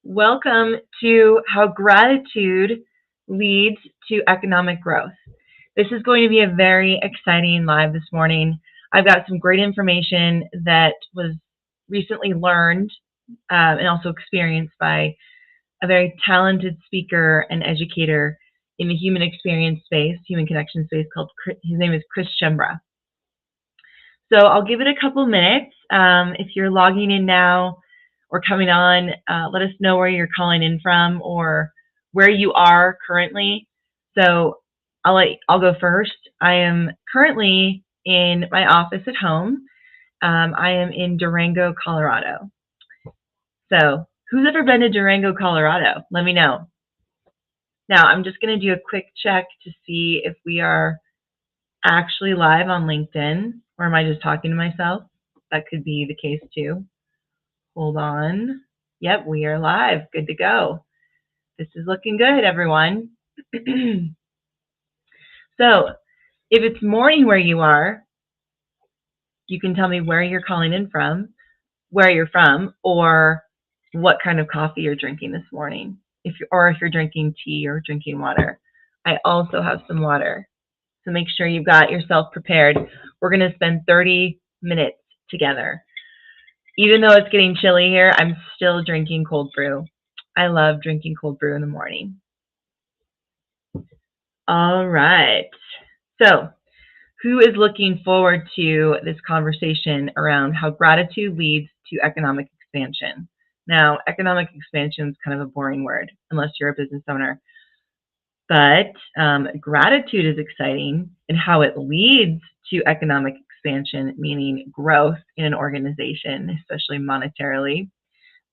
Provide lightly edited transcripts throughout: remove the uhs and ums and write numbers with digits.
Welcome to How Gratitude Leads to Economic Growth. This is going to be a very exciting live this morning. I've got some great information that was recently learned and also experienced by a very talented speaker and educator in the human experience space, human connection space his name is Chris Schembra. So I'll give it a couple minutes. If you're logging in now, or coming on, let us know where you're calling in from or where you are currently. So I'll go first. I am currently in my office at home. I am in Durango, Colorado. So who's ever been to Durango, Colorado? Let me know. Now I'm just going to do a quick check to see if we are actually live on LinkedIn, or am I just talking to myself? That could be the case too. Hold on. Yep, we are live. Good to go. This is looking good, everyone. So, if it's morning where you are, you can tell me where you're calling in from, where you're from, or what kind of coffee you're drinking this morning. If you're drinking tea or drinking water. I also have some water. So make sure you've got yourself prepared. We're going to spend 30 minutes together. Even though it's getting chilly here, I'm still drinking cold brew. I love drinking cold brew in the morning. All right. So, who is looking forward to this conversation around how gratitude leads to economic expansion? Now, economic expansion is kind of a boring word, unless you're a business owner. But gratitude is exciting, and how it leads to economic expansion, meaning growth in an organization, especially monetarily.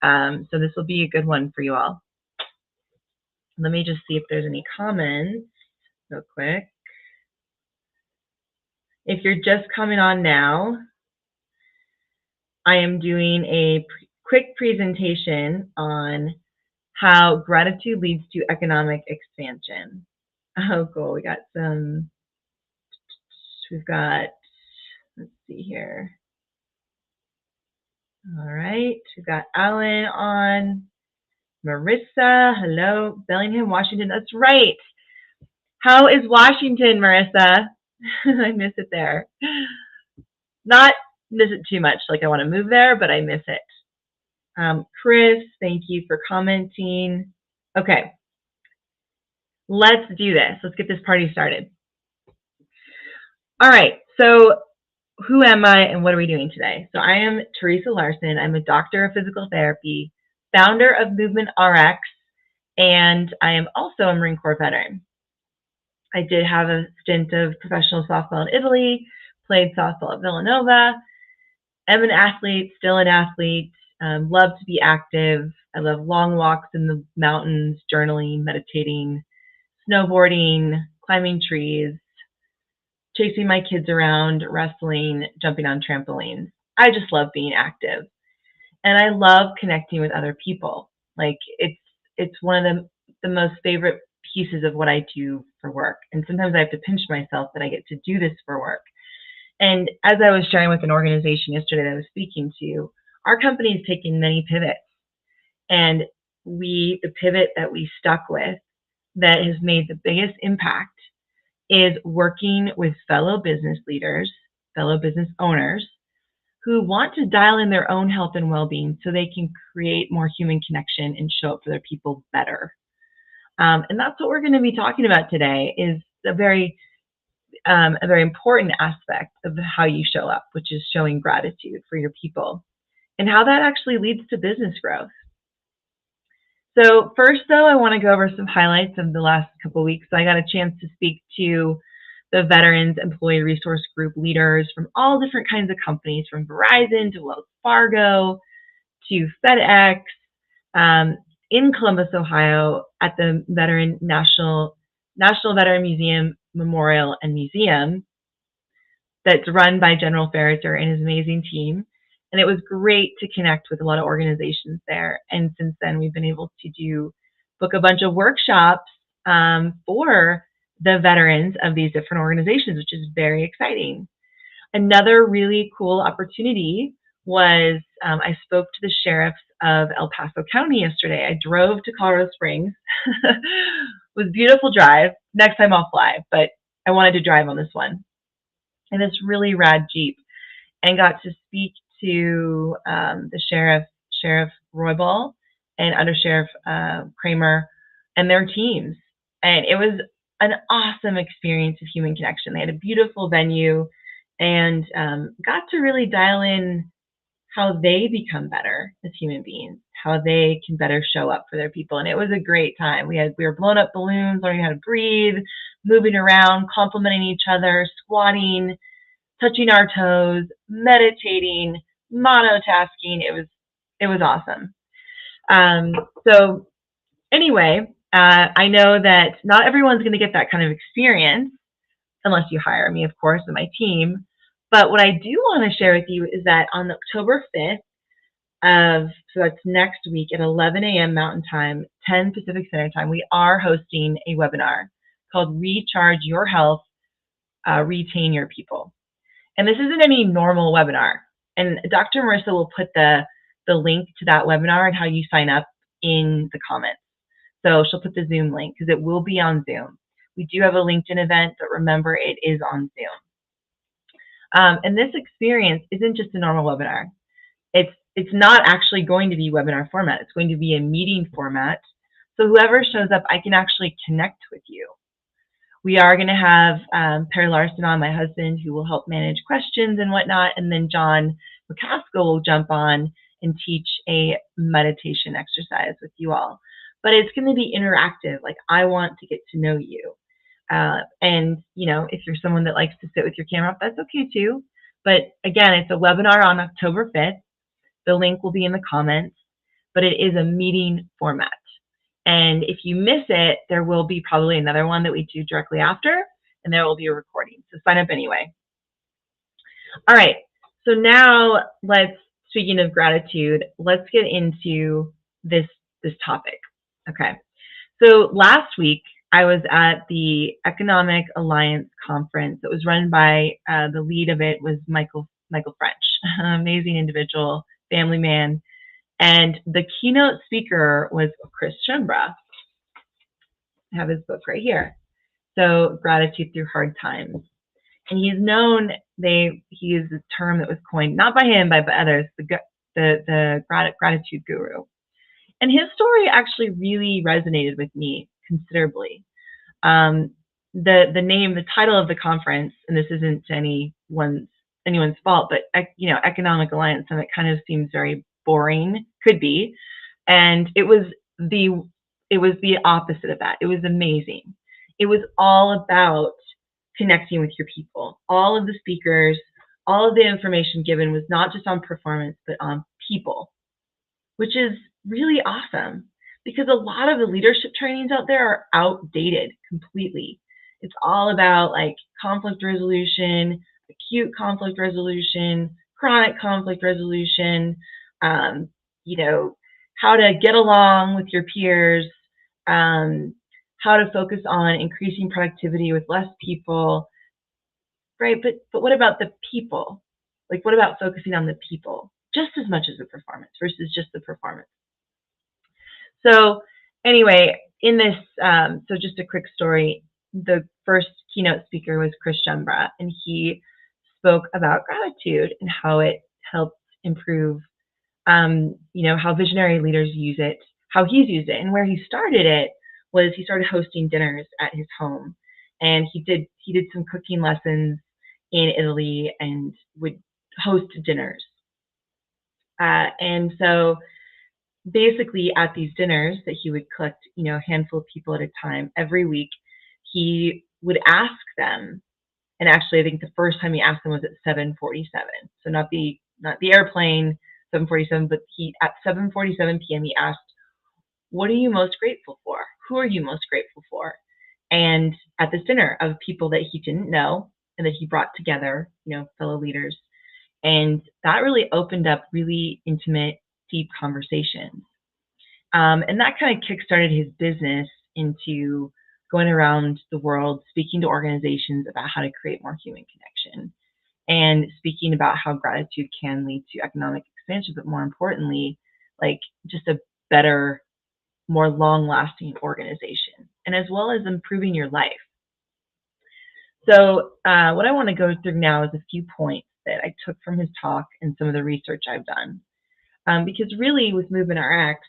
So this will be a good one for you all. Let me just see if there's any comments real quick. If you're just coming on now, I am doing a quick presentation on how gratitude leads to economic expansion. Oh, cool. We've got, let's see here. All right, we've got Alan on, Marissa, hello, Bellingham, Washington, that's right. How is Washington, Marissa? I miss it there. Not miss it too much, like I want to move there, but I miss it. Chris, thank you for commenting. Okay, let's do this. Let's get this party started. All right, so who am I and what are we doing today? So I am Teresa Larson. I'm a doctor of physical therapy, founder of Movement RX, and I am also a Marine Corps veteran. I did have a stint of professional softball in Italy, played softball at Villanova. I'm an athlete, still an athlete, love to be active. I love long walks in the mountains, journaling, meditating, snowboarding, climbing trees, chasing my kids around, wrestling, jumping on trampolines. I just love being active. And I love connecting with other people. Like it's one of the most favorite pieces of what I do for work. And sometimes I have to pinch myself that I get to do this for work. And as I was sharing with an organization yesterday that I was speaking to, our company is taking many pivots. And the pivot that we stuck with that has made the biggest impact is working with fellow business leaders, fellow business owners who want to dial in their own health and well-being so they can create more human connection and show up for their people better. And that's what we're going to be talking about today, is a very important aspect of how you show up, which is showing gratitude for your people and how that actually leads to business growth. So first, though, I want to go over some highlights of the last couple of weeks. So I got a chance to speak to the Veterans Employee Resource Group leaders from all different kinds of companies, from Verizon to Wells Fargo to FedEx, in Columbus, Ohio, at the National Veteran Museum, Memorial and Museum, that's run by General Ferriter and his amazing team. And it was great to connect with a lot of organizations there. And since then, we've been able to book a bunch of workshops for the veterans of these different organizations, which is very exciting. Another really cool opportunity was I spoke to the sheriffs of El Paso County yesterday. I drove to Colorado Springs. It was a beautiful drive. Next time I'll fly, but I wanted to drive on this one. And this really rad Jeep, and got to speak to the Sheriff Roybal and Under Sheriff Kramer and their teams. And it was an awesome experience of human connection. They had a beautiful venue, and got to really dial in how they become better as human beings, how they can better show up for their people. And it was a great time. We were blowing up balloons, learning how to breathe, moving around, complimenting each other, squatting, touching our toes, meditating, monotasking. It was awesome. So anyway, I know that not everyone's going to get that kind of experience unless you hire me, of course, and my team. But what I do want to share with you is that on October 5th, so that's next week at 11 a.m. Mountain Time, 10 Pacific Standard Time, we are hosting a webinar called Recharge Your Health, Retain Your People. And this isn't any normal webinar. And Dr. Marissa will put the link to that webinar and how you sign up in the comments. So she'll put the Zoom link because it will be on Zoom. We do have a LinkedIn event, but remember, it is on Zoom. And this experience isn't just a normal webinar. It's not actually going to be webinar format. It's going to be a meeting format. So whoever shows up, I can actually connect with you. We are going to have Perry Larson on, my husband, who will help manage questions and whatnot. And then John McCaskill will jump on and teach a meditation exercise with you all. But it's going to be interactive. Like, I want to get to know you. And, you know, if you're someone that likes to sit with your camera up, that's okay too. But again, it's a webinar on October 5th. The link will be in the comments, but it is a meeting format. And if you miss it, there will be probably another one that we do directly after, and there will be a recording. So sign up anyway. All right. So now speaking of gratitude, let's get into this topic. Okay. So last week, I was at the Economic Alliance Conference. It was run by, the lead of it was Michael French, an amazing individual, family man. And the keynote speaker was Chris Schembra. I have his book right here. So, Gratitude Through Hard Times. And he's known, he used a term that was coined, not by him, but by others, the gratitude guru. And his story actually really resonated with me considerably. The title of the conference, and this isn't anyone's fault, but Economic Alliance Summit kind of seems very boring, could be, and it was the opposite of that. It was amazing. It was all about connecting with your people. All of the speakers, all of the information given was not just on performance, but on people, which is really awesome because a lot of the leadership trainings out there are outdated completely. It's all about like conflict resolution, acute conflict resolution, chronic conflict resolution, how to get along with your peers, how to focus on increasing productivity with less people, right? But what about the people? Like, what about focusing on the people just as much as the performance versus just the performance? So anyway, in this, so just a quick story, the first keynote speaker was Chris Schembra, and he spoke about gratitude and how it helps improve, how visionary leaders use it, how he's used it. And where he started it was he started hosting dinners at his home. And he did some cooking lessons in Italy and would host dinners. And so basically at these dinners that he would collect, a handful of people at a time every week, he would ask them, and actually I think the first time he asked them was at 7:47. So not the airplane 7:47, but at 7:47 p.m. he asked, what are you most grateful for? Who are you most grateful for? And at this dinner of people that he didn't know and that he brought together, fellow leaders. And that really opened up really intimate, deep conversations. And that kind of kickstarted his business into going around the world, speaking to organizations about how to create more human connection and speaking about how gratitude can lead to economic expansion, but more importantly, like just a better, more long-lasting organization, and as well as improving your life. So what I want to go through now is a few points that I took from his talk and some of the research I've done. Because really with Movement RX,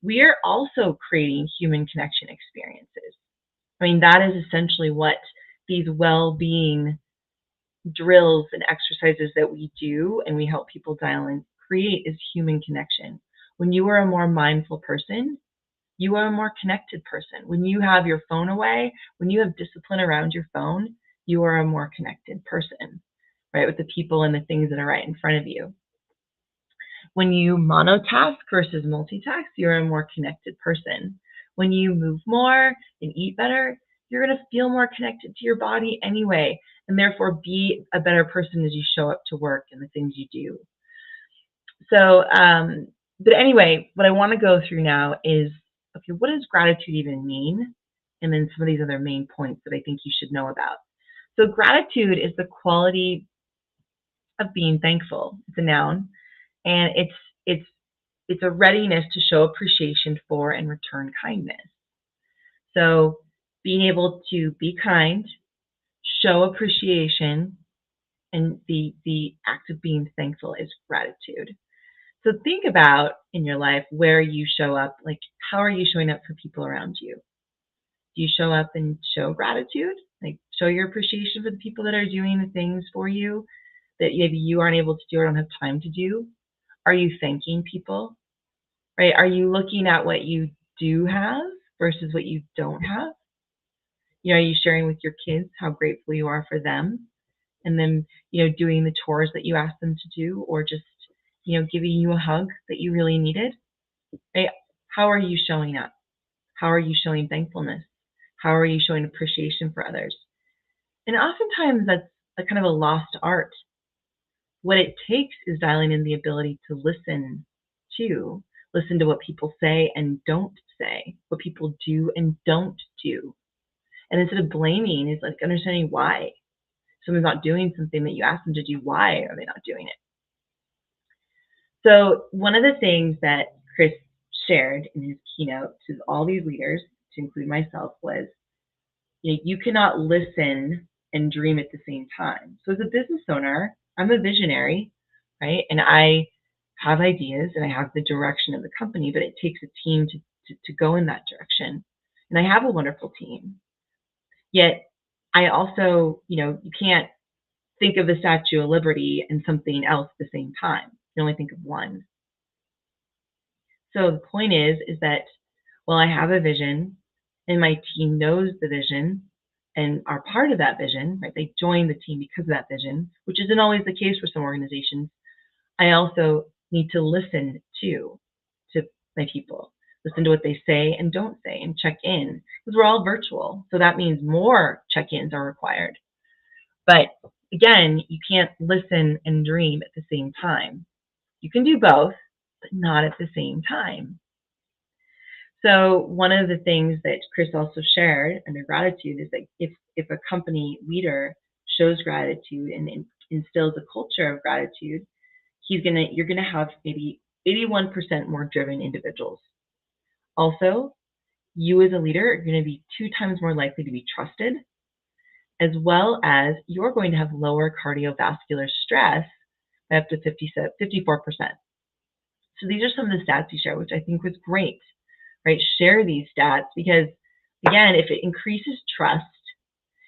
we are also creating human connection experiences. I mean, that is essentially what these well-being drills and exercises that we do and we help people dial in create is human connection. When you are a more mindful person, you are a more connected person. When you have your phone away, when you have discipline around your phone, you are a more connected person, right? With the people and the things that are right in front of you. When you monotask versus multitask, you're a more connected person. When you move more and eat better, you're going to feel more connected to your body anyway, and therefore be a better person as you show up to work and the things you do. So, but anyway, what I want to go through now is, okay, what does gratitude even mean? And then some of these other main points that I think you should know about. So gratitude is the quality of being thankful. It's a noun, and it's a readiness to show appreciation for and return kindness. So being able to be kind, show appreciation, and the act of being thankful is gratitude. So think about in your life where you show up, like how are you showing up for people around you? Do you show up and show gratitude? Like show your appreciation for the people that are doing the things for you that maybe you aren't able to do or don't have time to do? Are you thanking people? Right? Are you looking at what you do have versus what you don't have? Are you sharing with your kids how grateful you are for them? And then, doing the chores that you asked them to do, or just, giving you a hug that you really needed, right? How are you showing up? How are you showing thankfulness? How are you showing appreciation for others? And oftentimes that's a kind of a lost art. What it takes is dialing in the ability to listen to what people say and don't say, what people do and don't do. And instead of blaming, is like understanding why someone's not doing something that you asked them to do. Why are they not doing it? So one of the things that Chris shared in his keynote to all these leaders, to include myself, was you cannot listen and dream at the same time. So as a business owner, I'm a visionary, right? And I have ideas and I have the direction of the company, but it takes a team to go in that direction. And I have a wonderful team. Yet I also, you can't think of the Statue of Liberty and something else at the same time. You only think of one. So the point is that while I have a vision and my team knows the vision and are part of that vision, right? They join the team because of that vision, which isn't always the case for some organizations. I also need to listen to my people, listen to what they say and don't say, and check in, because we're all virtual. So that means more check-ins are required. But again, you can't listen and dream at the same time. You can do both, but not at the same time. So one of the things that Chris also shared under gratitude is that if a company leader shows gratitude and instills a culture of gratitude, you're gonna have maybe 81% more driven individuals. Also, you as a leader are going to be 2 times more likely to be trusted, as well as you're going to have lower cardiovascular stress by up to 54%. So these are some of the stats you share, which I think was great, right? Share these stats because, again, if it increases trust,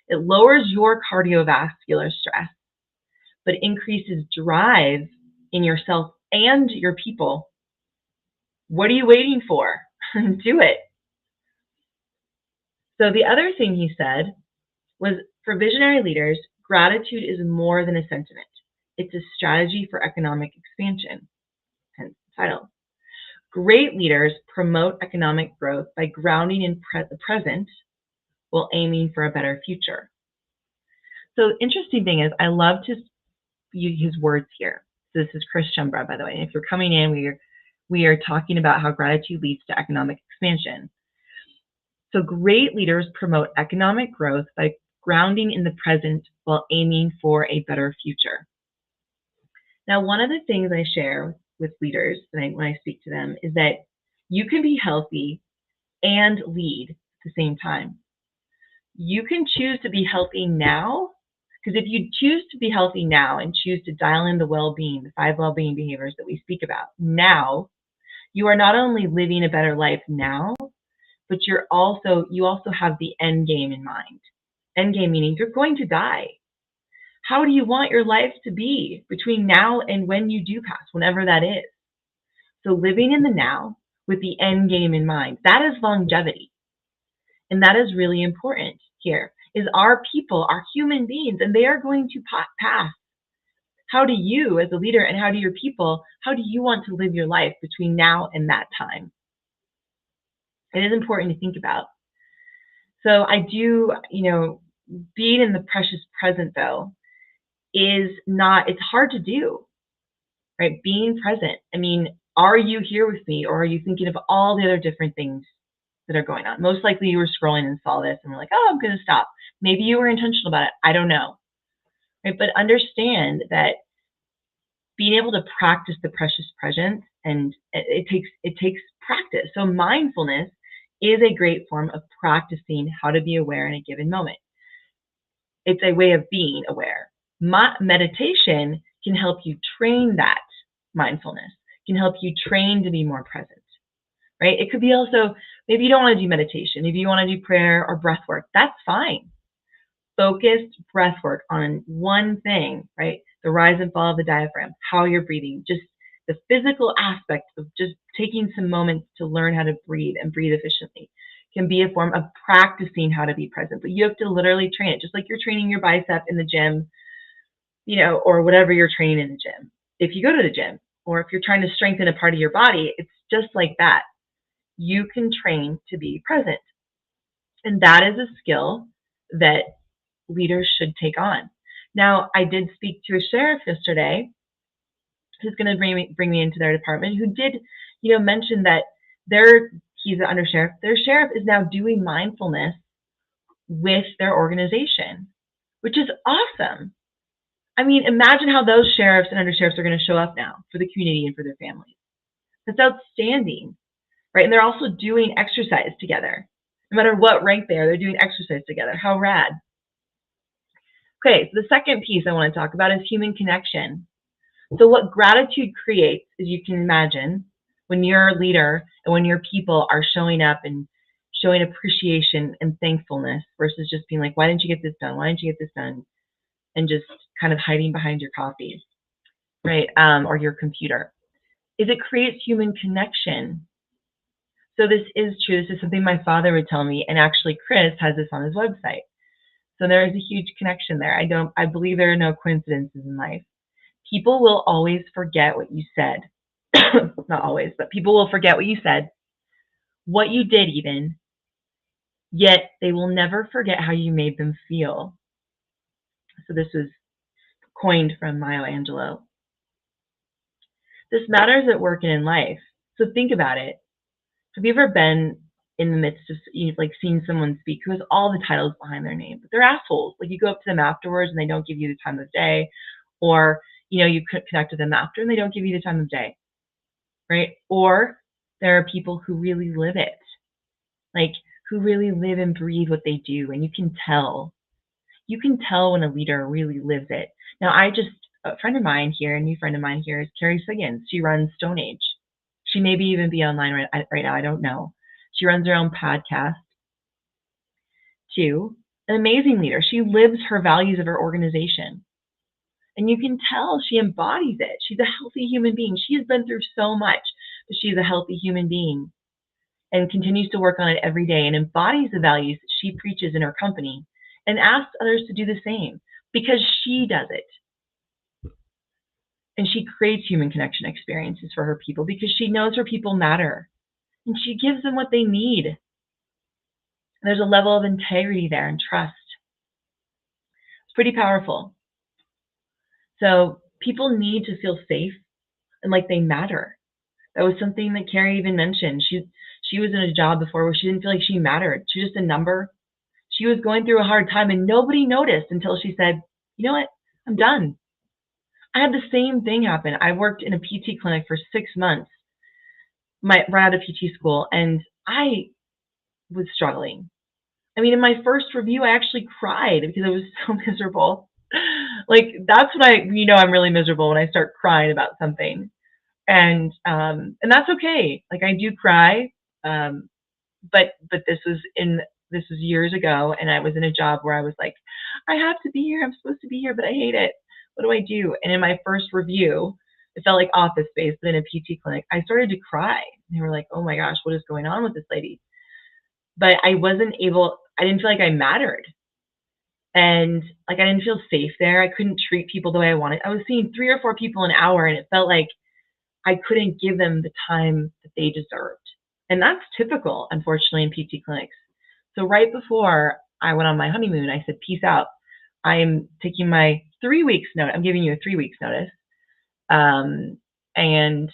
it lowers your cardiovascular stress, but increases drive in yourself and your people. What are you waiting for? Do it. So the other thing he said was, for visionary leaders, gratitude is more than a sentiment. It's a strategy for economic expansion, hence the title. Great leaders promote economic growth by grounding in the present while aiming for a better future. So the interesting thing is, I love to use his words here. So this is Chris Schembra, by the way. And if you're coming in, we are talking about how gratitude leads to economic expansion. So great leaders promote economic growth by grounding in the present while aiming for a better future. Now, one of the things I share with leaders when I speak to them is that you can be healthy and lead at the same time. You can choose to be healthy now, because if you choose to be healthy now and choose to dial in the well-being, the 5 well-being behaviors that we speak about now, you are not only living a better life now, but you also have the end game in mind. End game meaning you're going to die. How do you want your life to be between now and when you do pass, whenever that is? So living in the now with the end game in mind, that is longevity. And that is really important here, is our people are human beings and they are going to pass. How do you, as a leader, and how do your people, how do you want to live your life between now and that time? It is important to think about. So I do, being in the precious present, though, it's hard to do, right? Being present. I mean, are you here with me, or are you thinking of all the other different things that are going on? Most likely you were scrolling and saw this and were like, oh, I'm going to stop. Maybe you were intentional about it. I don't know. Right? But understand that being able to practice the precious present, and it takes practice. So mindfulness is a great form of practicing how to be aware in a given moment. It's a way of being aware. Meditation can help you train that mindfulness, can help you train to be more present, right? It could be also, maybe you don't want to do meditation, maybe you want to do prayer or breath work. That's fine. Focused breath work on one thing, right? The rise and fall of the diaphragm, how you're breathing, just the physical aspect of just taking some moments to learn how to breathe and breathe efficiently can be a form of practicing how to be present. But you have to literally train it, just like you're training your bicep in the gym, or whatever you're training in the gym. If you go to the gym, or if you're trying to strengthen a part of your body, it's just like that. You can train to be present. And that is a skill that leaders should take on. Now, I did speak to a sheriff yesterday who's going to bring me into their department, who did, mention that he's an undersheriff. Their sheriff is now doing mindfulness with their organization, which is awesome. I mean, imagine how those sheriffs and undersheriffs are going to show up now for the community and for their families. That's outstanding, right? And they're also doing exercise together. No matter what rank they are, they're doing exercise together. How rad. Okay, so the second piece I want to talk about is human connection. So what gratitude creates, as you can imagine, when you're a leader and when your people are showing up and showing appreciation and thankfulness versus just being like, why didn't you get this done? Why didn't you get this done? And just kind of hiding behind your coffee, right? Or your computer. Is it creates human connection. So this is true. This is something my father would tell me. And actually, Chris has this on his website. So there is a huge connection there. I believe there are no coincidences in life. People will always forget what you said. Not always, but people will forget what you said, what you did even, yet they will never forget how you made them feel. So this was coined from Maya Angelou. This matters at work and in life. So think about it. Have you ever been in the midst of seeing someone speak who has all the titles behind their name, but they're assholes? Like you go up to them afterwards and they don't give you the time of day, or you connect with them after and they don't give you the time of day, right? Or there are people who really live it, like who really live and breathe what they do, and you can tell. You can tell when a leader really lives it. Now, a friend of mine here, a new friend of mine here is Carrie Siggins. She runs Stone Age. She may even be online right now. I don't know. She runs her own podcast too. An amazing leader. She lives her values of her organization. And you can tell she embodies it. She's a healthy human being. She has been through so much, but she's a healthy human being and continues to work on it every day and embodies the values that she preaches in her company and asks others to do the same because she does it. And she creates human connection experiences for her people because she knows her people matter and she gives them what they need. And there's a level of integrity there and trust. It's pretty powerful. So people need to feel safe and like they matter. That was something that Carrie even mentioned. She was in a job before where she didn't feel like she mattered. She was just a number. She was going through a hard time and nobody noticed until she said, you know what? I'm done. I had the same thing happen. I worked in a PT clinic for 6 months, right out of PT school, and I was struggling. I mean, in my first review, I actually cried because I was so miserable. Like that's when I'm really miserable when I start crying about something, and that's okay. Like I do cry, um, but this was years ago, and I was in a job where I was like, I have to be here. I'm supposed to be here, but I hate it. What do I do? And in my first review, it felt like Office Space, but in a PT clinic, I started to cry. They were like, "Oh my gosh, what is going on with this lady?" But I wasn't able. I didn't feel like I mattered, and like I didn't feel safe there. I couldn't treat people the way I wanted. I was seeing 3 or 4 people an hour, and it felt like I couldn't give them the time that they deserved. And that's typical, unfortunately, in PT clinics. So right before I went on my honeymoon, I said, peace out. I'm taking my 3 weeks notice. I'm giving you a 3 weeks notice. Um, and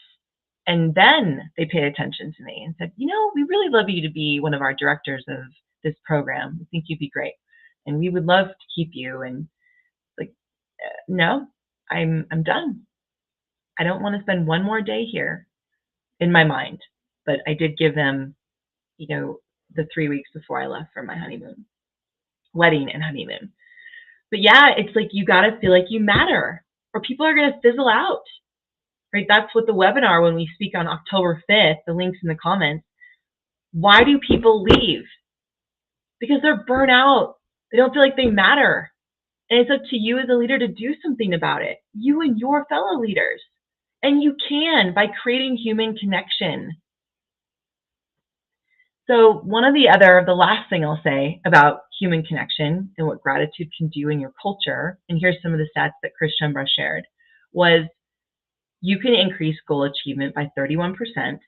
and then they paid attention to me and said, we really love you to be one of our directors of this program. We think you'd be great. And we would love to keep you. And like, no, I'm done. I don't want to spend one more day here in my mind. But I did give them, the 3 weeks before I left for my honeymoon, wedding and honeymoon. But yeah, it's like you got to feel like you matter or people are going to fizzle out, right? That's what the webinar, when we speak on October 5th, the link's in the comments. Why do people leave? Because they're burnt out. They don't feel like they matter. And it's up to you as a leader to do something about it, you and your fellow leaders. And you can by creating human connection. So the last thing I'll say about human connection and what gratitude can do in your culture, and here's some of the stats that Chris Schembra shared, was you can increase goal achievement by 31%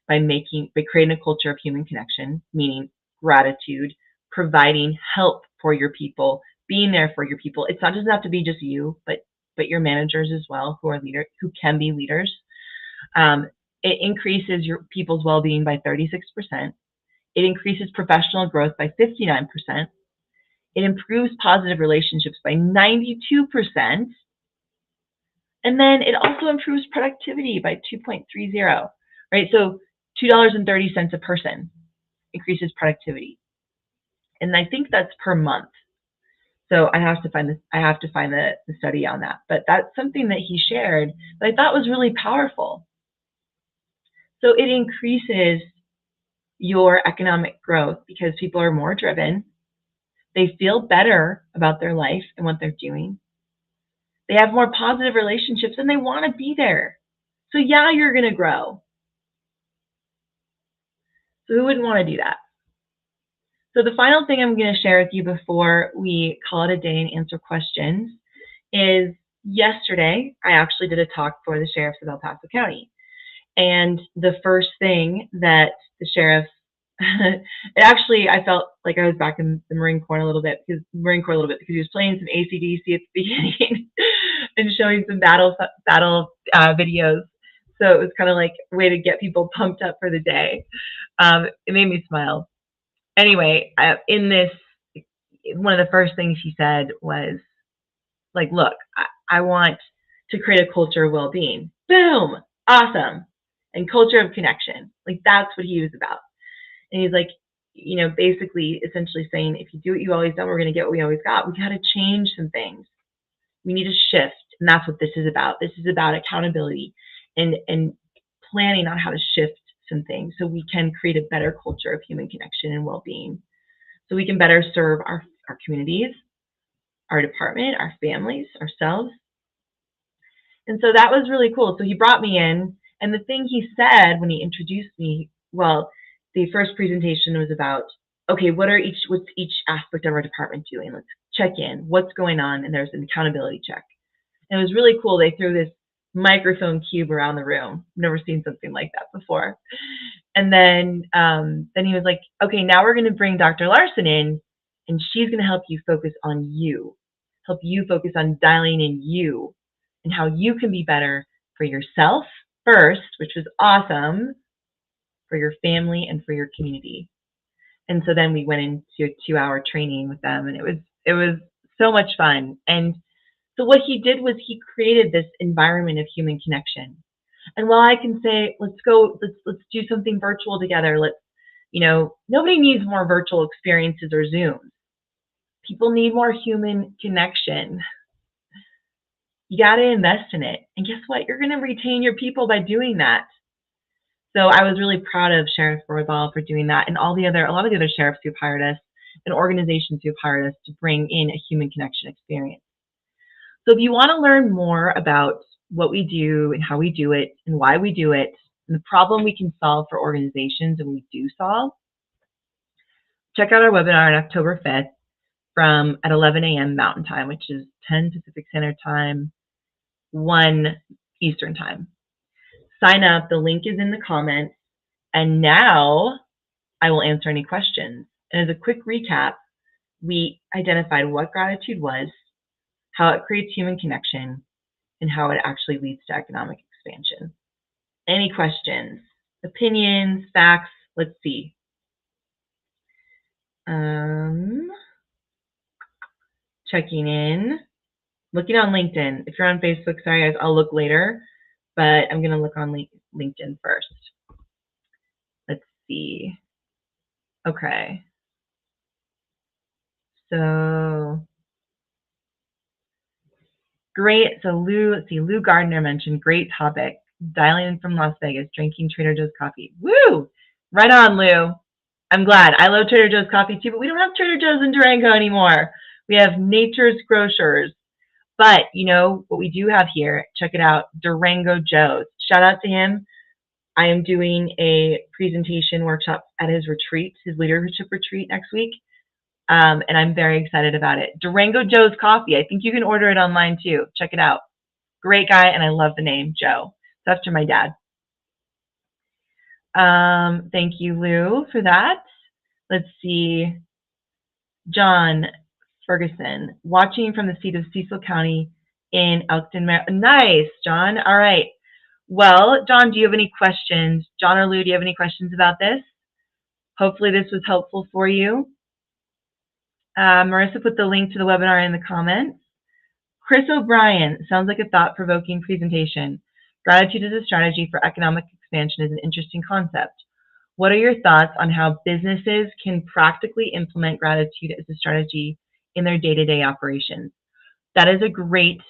by creating a culture of human connection, meaning gratitude, providing help for your people, being there for your people. It doesn't have to be just you, but your managers as well, who can be leaders. It increases your people's well-being by 36%. It increases professional growth by 59%. It improves positive relationships by 92%. And then it also improves productivity by 2.30, right? So $2.30 a person increases productivity. And I think that's per month. So I have to find the study on that. But that's something that he shared that I thought was really powerful. So it increases your economic growth because people are more driven. They feel better about their life and what they're doing. They have more positive relationships and they want to be there. So yeah, you're going to grow. So who wouldn't want to do that? So the final thing I'm going to share with you before we call it a day and answer questions is yesterday, I actually did a talk for the sheriffs of El Paso County. And the first thing that the sheriff, I felt like I was back in the Marine Corps a little bit because he was playing some AC/DC at the beginning and showing some battle videos. So it was kind of like a way to get people pumped up for the day. It made me smile. Anyway, one of the first things he said was like, look, I want to create a culture of well-being. Boom. Awesome. And culture of connection. Like that's what he was about. And he's like, basically essentially saying, if you do what you've always done, we're going to get what we always got. We got to change some things. We need to shift. And that's what this is about. This is about accountability and planning on how to shift some things so we can create a better culture of human connection and well-being. So we can better serve our communities, our department, our families, ourselves. And so that was really cool. So he brought me in, and the thing he said when he introduced me, the first presentation was about, okay, what's each aspect of our department doing? Let's check in. What's going on? And there's an accountability check. And it was really cool. They threw this microphone cube around the room. I've never seen something like that before. And then he was like, okay, now we're going to bring Dr. Larson in, and she's going to help you focus on you, help you focus on dialing in you and how you can be better for yourself first, which was awesome, for your family and for your community. And so then we went into a 2-hour training with them, and it was so much fun. And So what he did was he created this environment of human connection. And while I can say, let's do something virtual together, nobody needs more virtual experiences or Zooms. People need more human connection. You got to invest in it. And guess what? You're going to retain your people by doing that. So I was really proud of Sheriff Roybal for doing that, and a lot of the other sheriffs who've hired us and organizations who've hired us to bring in a human connection experience. So if you want to learn more about what we do and how we do it and why we do it and the problem we can solve for organizations and we do solve, check out our webinar on October 5th at 11 a.m. Mountain Time, which is 10 Pacific Standard Time, 1 Eastern Time. Sign up. The link is in the comments. And now I will answer any questions. And as a quick recap, we identified what gratitude was, how it creates human connection, and how it actually leads to economic expansion. Any questions, opinions, facts? Let's see. Checking in, looking on LinkedIn. If you're on Facebook, sorry guys, I'll look later, but I'm going to look on LinkedIn first. Let's see. Okay. So great. So Lou Gardner mentioned, great topic. Dialing in from Las Vegas, drinking Trader Joe's coffee. Woo! Right on, Lou. I'm glad. I love Trader Joe's coffee too, but we don't have Trader Joe's in Durango anymore. We have Nature's Grocers. But you know what we do have here? Check it out, Durango Joe's. Shout out to him. I am doing a presentation workshop at his retreat, his leadership retreat next week. And I'm very excited about it. Durango Joe's Coffee. I think you can order it online too. Check it out. Great guy, and I love the name Joe. It's after my dad. Thank you, Lou, for that. Let's see. John Ferguson, watching from the seat of Cecil County in Elkton, Maryland. Nice, John. All right. Well, John, do you have any questions? John or Lou, do you have any questions about this? Hopefully this was helpful for you. Marissa put the link to the webinar in the comments. Chris O'Brien, sounds like a thought-provoking presentation. Gratitude as a strategy for economic expansion is an interesting concept. What are your thoughts on how businesses can practically implement gratitude as a strategy in their day-to-day operations? That is a great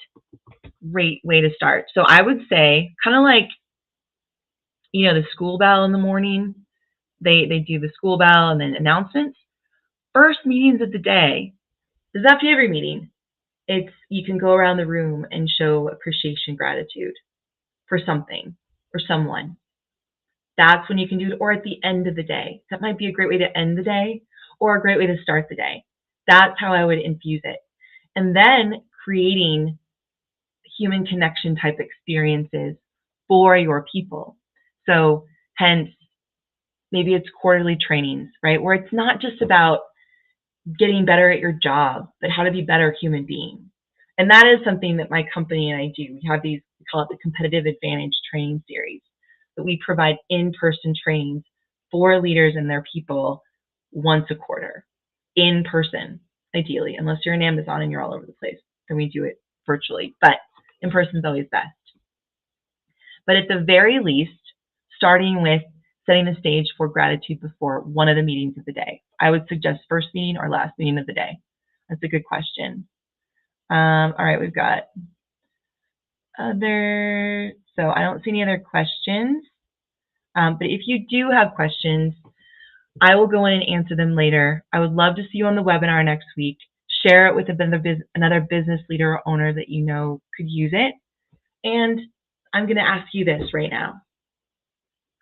way to start. So I would say, kind of like, the school bell in the morning, they do the school bell and then announcements. First meetings of the day, does that be every meeting? You can go around the room and show appreciation, gratitude for something, for someone. That's when you can do it, or at the end of the day. That might be a great way to end the day or a great way to start the day. That's how I would infuse it. And then creating human connection type experiences for your people. So hence, maybe it's quarterly trainings, right? Where it's not just about getting better at your job, but how to be better human being. And that is something that my company and I do. We have these, we call it the Competitive Advantage Training Series, that we provide in-person trainings for leaders and their people once a quarter, in person, ideally, unless you're in Amazon and you're all over the place, then we do it virtually, but in person is always best. But at the very least, starting with setting the stage for gratitude before one of the meetings of the day. I would suggest first meeting or last meeting of the day. That's a good question. All right, we've got other, so I don't see any other questions. But if you do have questions, I will go in and answer them later. I would love to see you on the webinar next week. Share it with another business leader or owner that you know could use it. And I'm going to ask you this right now.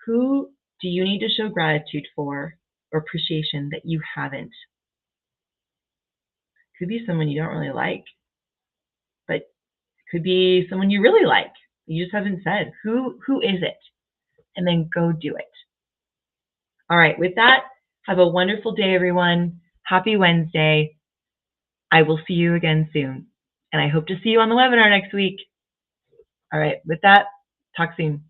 Who do you need to show gratitude for or appreciation that you haven't? Could be someone you don't really like, but it could be someone you really like. You just haven't said. Who is it? And then go do it. All right, with that, have a wonderful day, everyone. Happy Wednesday. I will see you again soon. And I hope to see you on the webinar next week. All right, with that, talk soon.